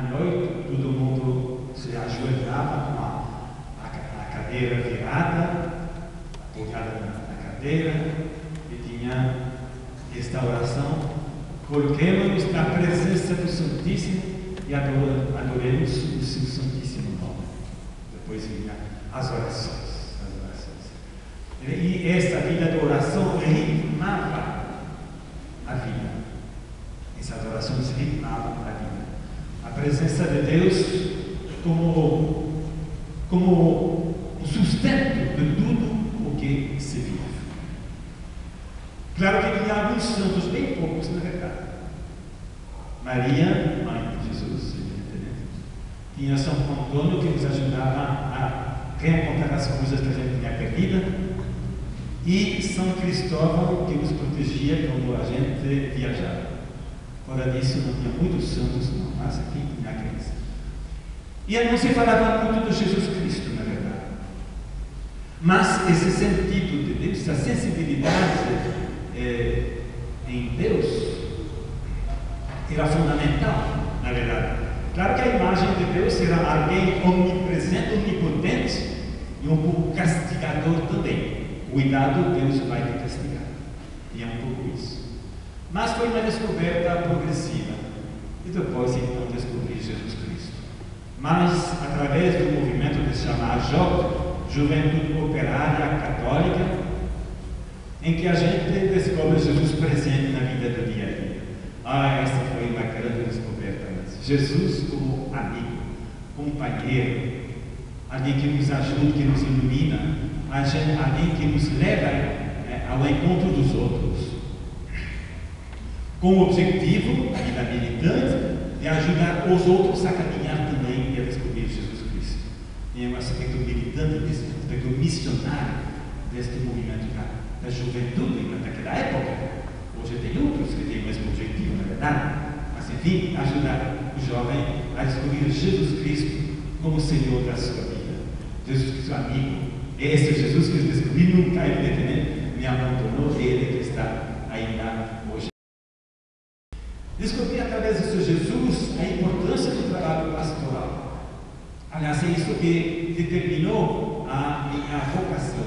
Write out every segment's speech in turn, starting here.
à noite todo mundo se ajoelhava com a cadeira virada, apoiada na cadeira, e tinha esta oração: coloquemos-nos na presença do Santíssimo e adoremos o seu Santíssimo nome. Depois vinha as orações. E esta vida de oração ritmava a vida. Essas orações ritmavam a vida. A presença de Deus como o sustento de tudo o que se vive. Claro que tinha alguns santos, bem poucos na verdade. Maria, mãe de Jesus, evidentemente. Tinha São Antônio, que nos ajudava a reencontrar as coisas que a gente tinha perdido. E São Cristóvão, que nos protegia quando a gente viajava. Fora disso, não tinha muitos santos, não, mas aqui tinha aqueles. E não se falava muito de Jesus Cristo, na verdade. Mas esse sentido de Deus, essa sensibilidade em Deus, era fundamental, na verdade. Claro que a imagem de Deus era alguém omnipresente, onipotente e um pouco castigador também. Cuidado, Deus vai te castigar. E é um pouco isso. Mas foi uma descoberta progressiva. E depois, então, descobri Jesus Cristo. Mas, através do movimento que se chama AJOC, Juventude Operária Católica, em que a gente descobre Jesus presente na vida do dia a dia. Essa foi uma grande descoberta. Jesus como amigo, companheiro, alguém que nos ajuda, que nos ilumina, alguém que nos leva ao encontro dos outros, com o objetivo, a vida militante, de ajudar os outros a caminhar também e a descobrir Jesus Cristo. E é um aspecto militante, um aspecto missionário deste movimento da juventude naquela época. Hoje tem outros que têm o mesmo objetivo, na verdade, mas enfim, ajudar o jovem a descobrir Jesus Cristo como Senhor da sua vida. Jesus Cristo amigo. Esse Jesus que eu descobri nunca, evidentemente, me abandonou, ele que está ainda hoje. Descobri através desse Jesus a importância do trabalho pastoral. Aliás, é isso que determinou a minha vocação.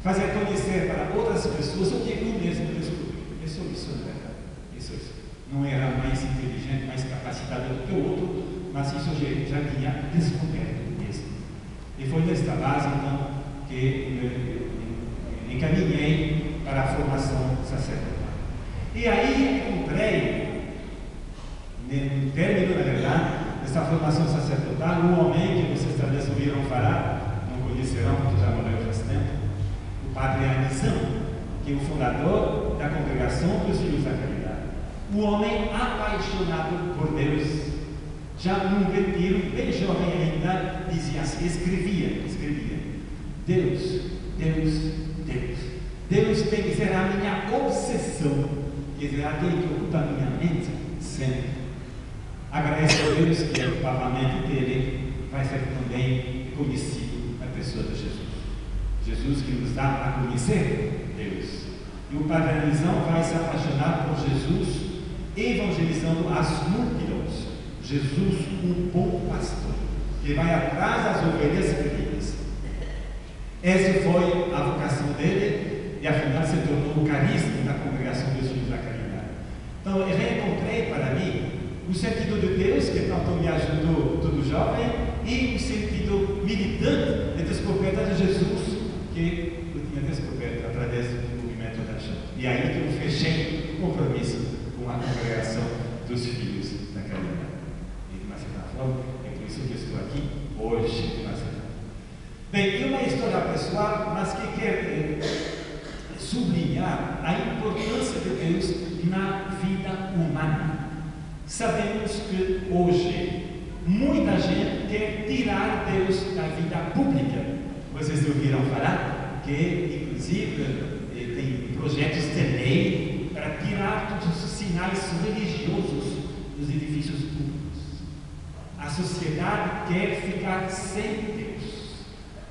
Fazer conhecer para outras pessoas o que eu mesmo descobri. Isso é verdade. Isso. Não era mais inteligente, mais capacitado do que o outro, mas isso já tinha descoberto mesmo. E foi nesta base, então, que encaminhei para a formação sacerdotal. E aí encontrei, no término, na verdade, dessa formação sacerdotal, um homem que vocês talvez ouviram falar, não conhecerão, porque já morreu faz tempo, o Padre Anisão, que é o fundador da Congregação dos Filhos da Caridade. Um homem apaixonado por Deus. Já num retiro, bem jovem ainda, dizia assim, escrevia. Deus, Deus, Deus. Deus tem que ser a minha obsessão, quer dizer, aquele que ocupa a minha mente sempre. Agradeço a Deus que o parlamento dele vai ser também conhecido na pessoa de Jesus. Jesus que nos dá a conhecer Deus. E o Padre Anisão vai se apaixonar por Jesus, evangelizando as multidões. Jesus, um bom pastor, que vai atrás das ovelhas perdidas. Essa foi a vocação dele e afinal se tornou o carisma da Congregação dos Filhos da Caridade. Então eu reencontrei para mim o sentido de Deus, que tanto me ajudou todo jovem, e o sentido militante de descoberta de Jesus, que eu tinha descoberto através do movimento da JOC. E aí que eu fechei o compromisso com a Congregação dos Filhos da Caridade. E de uma certa forma, é por isso que eu estou aqui hoje, de uma certa forma. Bem, e uma história pessoal, mas que quer sublinhar a importância de Deus na vida humana. Sabemos que hoje muita gente quer tirar Deus da vida pública. Vocês ouviram falar que, inclusive, tem projetos de lei para tirar todos os sinais religiosos dos edifícios públicos. A sociedade quer ficar sem Deus.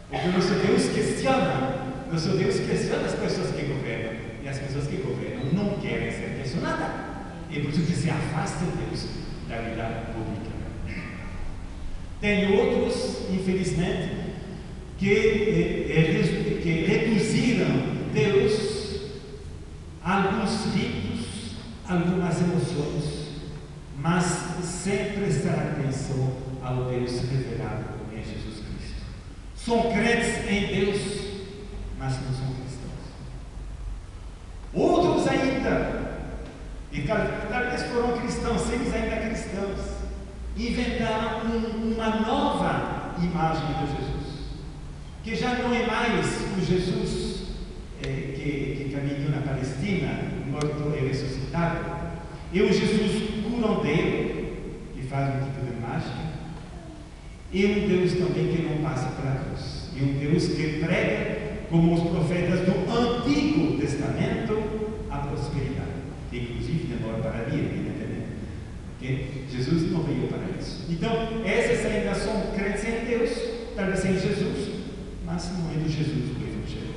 Porque o nosso Deus questiona as pessoas que governam, e as pessoas que governam não querem ser questionadas. É por isso que se afasta Deus da vida pública. Tem outros, infelizmente, que reduziram Deus a alguns ritos, algumas emoções, mas sem prestar atenção ao Deus revelado em Jesus Cristo. São crentes em Deus, mas não são cristãos. Outros ainda, e talvez foram cristãos, eles ainda cristãos, inventaram uma nova imagem de Jesus, que já não é mais o Jesus que caminhou na Palestina, morto e ressuscitado, é o Jesus curandeiro, que faz um tipo de mágica, e um Deus também que não passa pela cruz, e um Deus que prega, como os profetas do Antigo Testamento, a prosperidade, que inclusive demora para vir, evidentemente, porque Jesus não veio para isso. Então, essas ainda são crentes em Deus, talvez em Jesus, mas não é do Jesus do Evangelho.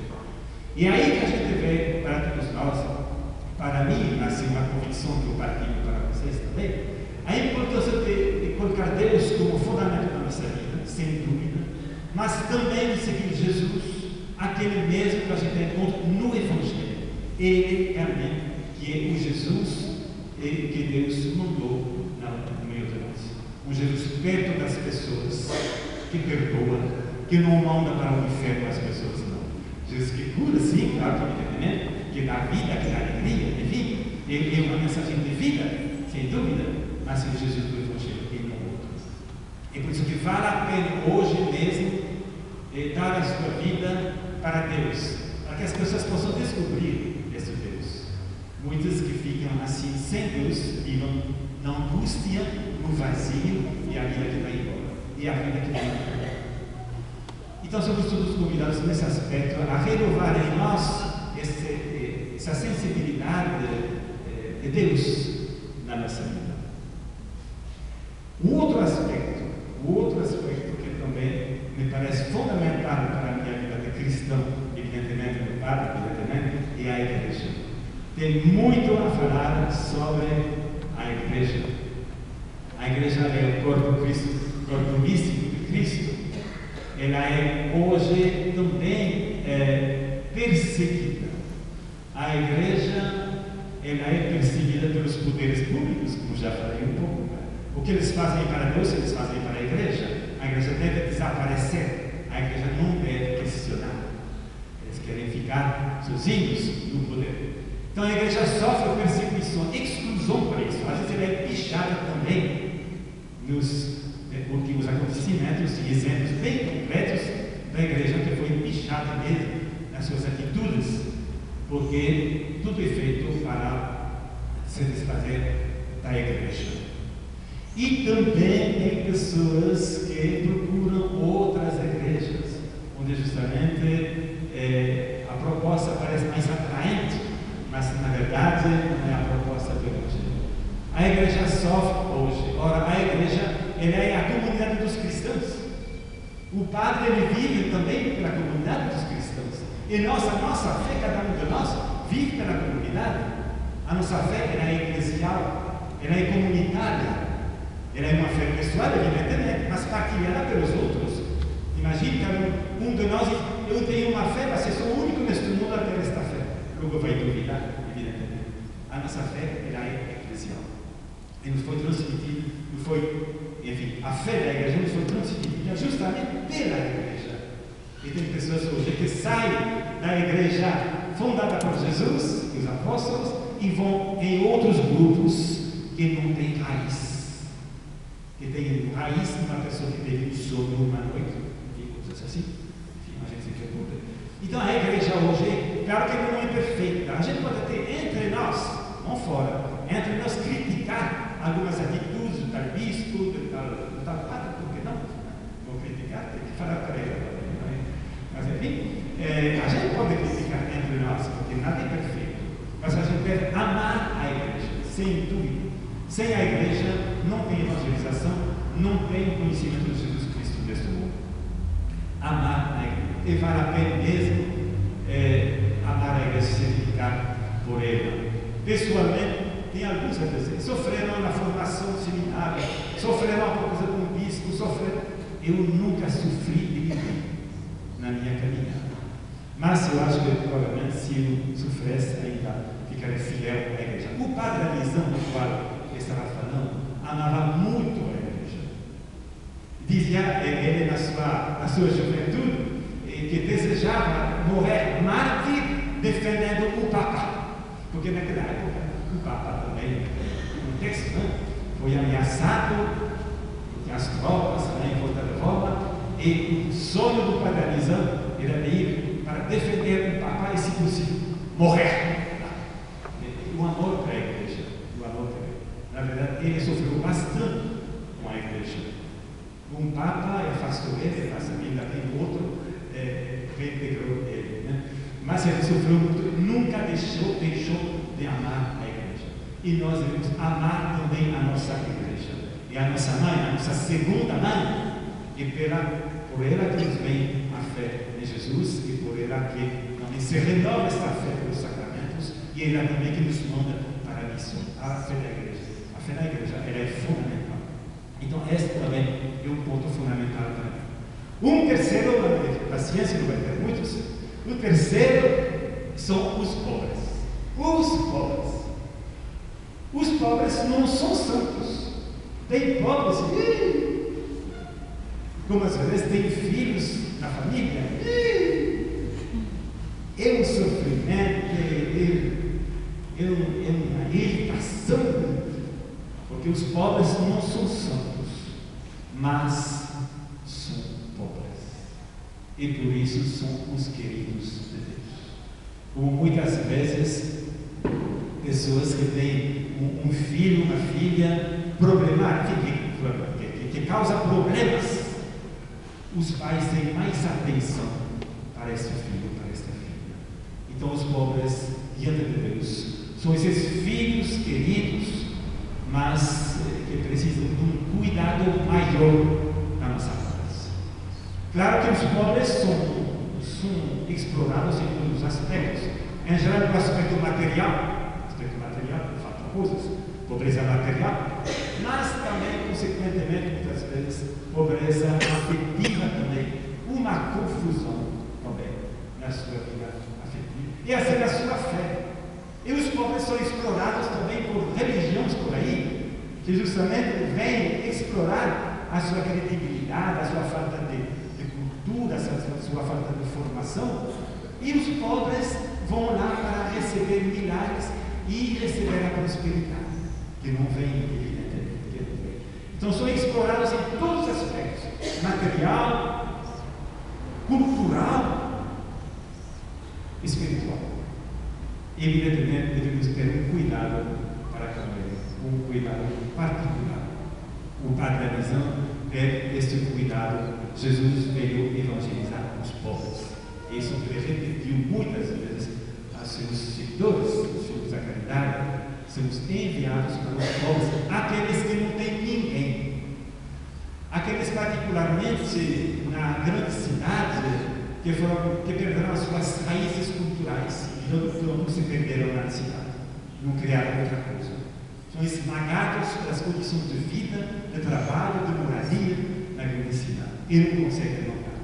E aí que a gente vê, para todos nós, para mim, assim, uma convicção que eu partilho para vocês também, a importância de colocar Deus como fundamento da nossa vida, sem dúvida, mas também de seguir Jesus, aquele mesmo que a gente encontra no Evangelho. Ele realmente que é o Jesus que Deus mandou no meio de nós. Um Jesus perto das pessoas, que perdoa, que não manda para o inferno as pessoas, não. Jesus que cura, sim, claro, que dá vida, que dá alegria, enfim, é uma mensagem de vida, sem dúvida, mas é o Jesus do Evangelho e não outro. É por isso que vale a pena hoje mesmo dar a sua vida para Deus, para que as pessoas possam descobrir esse Deus. Muitos que ficam assim, sem Deus, vivem na angústia, no vazio, e a vida que vai embora, e a vida que vai embora. Então, somos todos convidados nesse aspecto a renovar em nós essa sensibilidade de Deus na nossa vida. O outro aspecto que também me parece fundamental para a minha vida de cristão, evidentemente do padre, evidentemente, é a igreja. Tem muito a falar sobre a igreja. A igreja é o corpo místico de Cristo. Ela é hoje também perseguida. A igreja ela é perseguida pelos poderes públicos, como já falei um pouco. O que eles fazem para Deus, eles fazem para a igreja. A igreja deve desaparecer. A igreja não deve questionar. Eles querem ficar sozinhos no poder. Então a igreja sofre perseguição, exclusão por isso. Às vezes ela é pichada também porque os acontecimentos e exemplos bem concretos da igreja que foi pichada mesmo nas suas atitudes, porque tudo é feito para se desfazer da igreja. E também tem pessoas que procuram outras igrejas, onde justamente a proposta parece mais atraente, mas na verdade não é a proposta do Evangelho. A igreja sofre hoje. Ora, a igreja ela é a comunidade dos cristãos. O padre ele vive também pela comunidade dos cristãos. E a nossa fé, cada um de nós, vive pela comunidade. A nossa fé ela é eclesial, ela é comunitária. Ela é uma fé pessoal, evidentemente, mas partilhada pelos outros. Imagine que um de nós, eu tenho uma fé, mas eu sou o único neste mundo a ter esta fé. Logo vai duvidar, evidentemente. A nossa fé ela é eclesial. E nos foi transmitida, enfim, a fé da igreja nos foi transmitida justamente pela igreja. E tem pessoas hoje que saem da igreja fundada por Jesus e os apóstolos e vão em outros grupos que não têm raiz. Que tem raiz numa pessoa que teve um sonho uma noite, e coisas assim. Enfim, a gente se pergunta. Então a igreja hoje, claro que não é perfeita. A gente pode ter entre nós, não fora, entre nós criticar algumas atitudes do tal bispo, do tal padre, por que não? Vou criticar, tem que falar para ele. Mas enfim, a gente pode criticar entre nós, porque nada é perfeito. Mas a gente deve amar a igreja, sem dúvida. Sem a igreja não tem evangelização, não tem conhecimento de Jesus Cristo neste mundo. Amar a igreja. E vale a pena mesmo amar a igreja e se dedicar por ela. Pessoalmente, tem alguns que sofreram na formação do seminário, sofreram por causa de um bispo, sofreram eu nunca sofri de ninguém na minha caminhada. Mas eu acho que provavelmente se eu sofresse ainda ficaria fiel à igreja. O padre Alizão, do qual eu estava falando, amava muito a igreja. Dizia ele na sua juventude que desejava morrer mártir defendendo o Papa. Porque naquela época o Papa também, no texto, foi ameaçado, tinha as tropas em volta de Roma, e o sonho do padre Alizão era de ir para defender o Papa e, se possível, morrer. O amor para a igreja, na verdade, ele sofreu bastante com a igreja. Um Papa afastou ele, mas ainda tem outro, reintegrou ele. Né? Mas ele sofreu muito, nunca deixou de amar a igreja. E nós devemos amar também a nossa igreja. E a nossa mãe, a nossa segunda mãe, e por ela que nos vem a fé em Jesus, e por ela que também se renova esta fé pelos sacramentos, e ela também que nos manda para a missão, a fé da igreja. A fé na igreja, ela é fundamental. Então, este também é um ponto fundamental para mim. Um terceiro, a ciência não vai ter muitos, o terceiro são os pobres. Os pobres. Os pobres não são santos. Tem pobres, como às vezes tem filhos na família, é um sofrimento, é uma irritação, porque os pobres não são santos, mas são pobres, e por isso são os queridos de Deus. Como muitas vezes pessoas que têm um filho, uma filha problemática, que causa problemas, os pais têm mais atenção para esse filho, para esta filha. Então, os pobres, diante de Deus, são esses filhos queridos, mas que precisam de um cuidado maior na nossa casa. Claro que os pobres são explorados em todos os aspectos. Em geral, no aspecto material, faltam coisas, pobreza material, mas também, consequentemente, muitas vezes, pobreza afetiva também, uma confusão também na sua vida afetiva e assim na sua fé. E os pobres são explorados também por religiões por aí, que justamente vêm explorar a sua credibilidade, a sua falta de cultura, a sua falta de formação, e os pobres vão lá para receber milagres e receber a prosperidade, que não vem, evidentemente, que não vem. Então são explorados em todos os aspectos, material, cultural, espiritual. Evidentemente devemos ter um cuidado para com ele, um cuidado particular. O padre Alizão é este cuidado. Jesus veio evangelizar os pobres. Isso ele repetiu muitas vezes a seus seguidores, os filhos da caridade. Somos enviados para os pobres, aqueles que não têm ninguém, aqueles particularmente na grande cidade que perderam as suas raízes culturais e não se perderam na cidade, não criaram outra coisa. São esmagados pelas condições de vida, de trabalho, de moradia na grande cidade e não conseguem notar.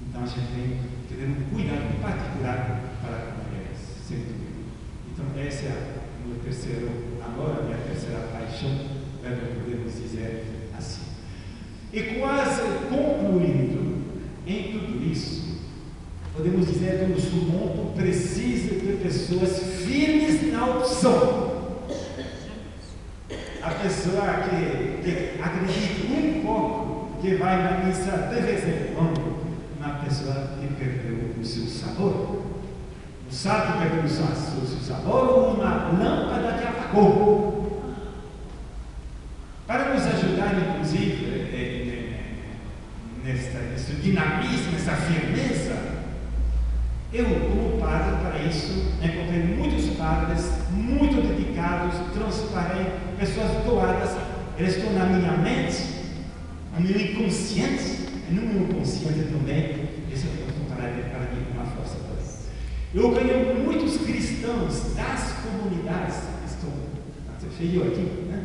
Então a gente tem que ter um cuidado particular para com eles, sem dúvida. Então essa é o meu terceiro amor, a minha terceira paixão, podemos dizer assim. E quase concluindo em tudo isso, podemos dizer que o nosso mundo precisa de pessoas firmes na opção. A pessoa que acredita um pouco, que vai na missa de vez em quando, uma pessoa que perdeu o seu sabor. Não sabe que perdeu o seu sabor, uma lâmpada que apagou. Para nos ajudar, inclusive, nesse dinamismo, nessa firmeza, eu, como padre, para isso, encontrei muitos padres muito dedicados, transparentes, pessoas doadas. Eles estão na minha mente, no meu inconsciente, e no meu consciente também. Isso é para mim uma força também. Eu ganhei muitos cristãos das comunidades que estão, feio aqui, né?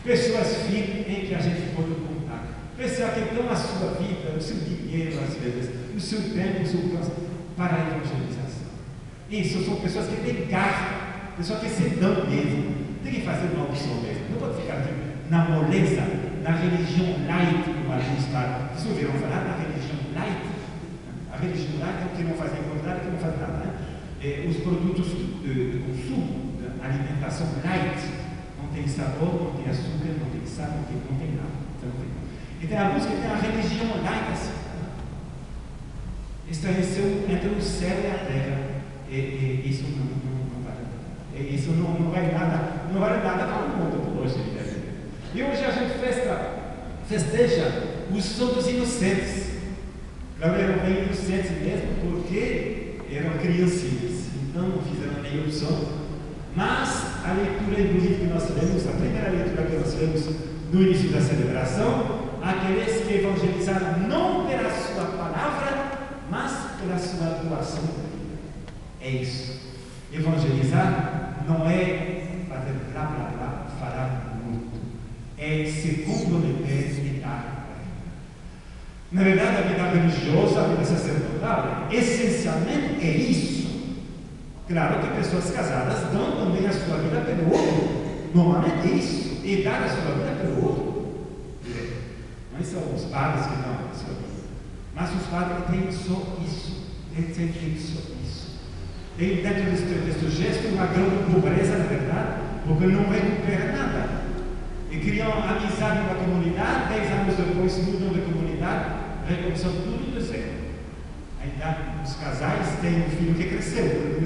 Pessoas firmes em que a gente pode contar. Pessoal que dão a sua vida, o seu dinheiro às vezes, o seu tempo, o seu canso, para a evangelização. Isso são pessoas que têm garra, pessoas que se dão mesmo. Tem que fazer uma opção mesmo. Não pode ficar na moleza, na religião light, como alguns falam. Vocês ouviram falar da religião light? A religião light é o que não faz engordar, que não faz nada. Né? Os produtos de consumo, da alimentação light, não tem sabor, não tem açúcar, não tem sal, não tem nada. Então, alguns que têm a religião light assim. Estabeleceu entre o céu e a terra. E isso não vale nada. Isso não vale nada para o mundo hoje. E hoje a gente festeja os santos inocentes. Claro, eram bem inocentes mesmo, porque eram criancinhas. Então não fizeram nenhuma opção. Mas a leitura, inclusive, que nós lemos, a primeira leitura que nós lemos no início da celebração, aqueles que evangelizaram não pela sua palavra, mas pela sua doação da vida. É isso. Evangelizar não é fazer blá blá blá, falar muito. É se comprometer e dar a vida. Na verdade, a vida religiosa, a vida sacerdotal, essencialmente é isso. Claro que pessoas casadas dão também a sua vida pelo outro. Normalmente é isso. E dar a sua vida pelo outro. Não são os padres que dão a sua vida. Mas os padres têm só isso. Eles têm só isso. Tem dentro deste gesto uma grande pobreza, na verdade, porque não recupera nada. E criam amizade numa comunidade, 10 anos depois mudam de comunidade, recomeçam tudo do zero. Ainda os casais têm um filho que cresceu,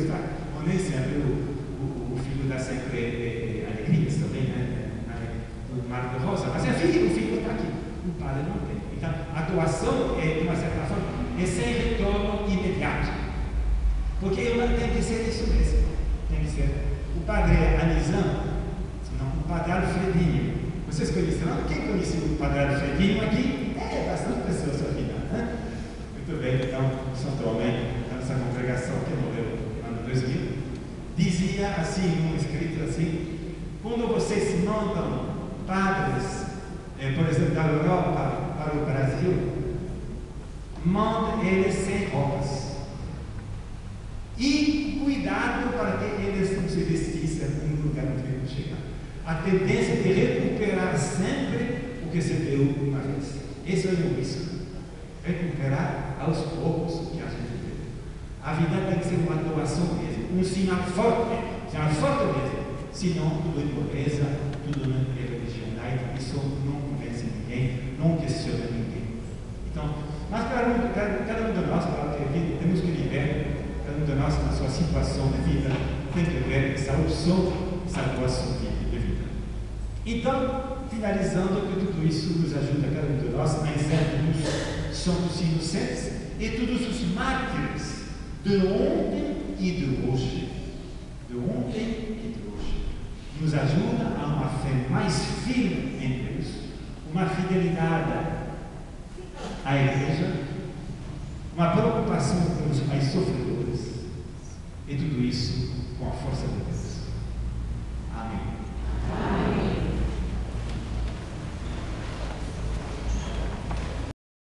não nem sempre o filho dá sempre alegrias também, né? No Mar de Rosa, mas o filho está aqui, o padre não tem. Então, a doação é, de uma certa forma, é sem retorno imediato. Porque tem que ser isso mesmo. Tem que ser. O padre Anisan, não, o padre Alfredinho. Vocês conheceram? Quem conheceu o padre Alfredinho aqui? Bastante pessoas aqui, né? Muito bem, então, São Tomé, nossa congregação que morreu no ano 2000, dizia assim, um escrito assim: quando vocês mandam padres, por exemplo, da Europa para o Brasil, mandem eles sem roupas. E cuidado para que eles não se vestissem no lugar onde vão chegar. A tendência de recuperar sempre o que se deu uma vez. Esse é o risco. Recuperar aos poucos o que a gente deu. A vida tem que ser uma doação mesmo, um sinal forte mesmo. Senão, tudo é pobreza, tudo é religiosidade, isso não convence ninguém, não questiona ninguém. Então, mas cada um de nós, para ter vida, temos que viver. Cada um de nós, na sua situação de vida, tem que ver essa opção, essa doação de vida. Então, finalizando, que tudo isso nos ajuda, cada um de nós, a sermos santos inocentes e todos os mártires de ontem e de hoje. De ontem e de hoje. Nos ajuda a uma fé mais firme em Deus, uma fidelidade à Igreja, uma preocupação com os mais sofredores, e tudo isso com a força de Deus.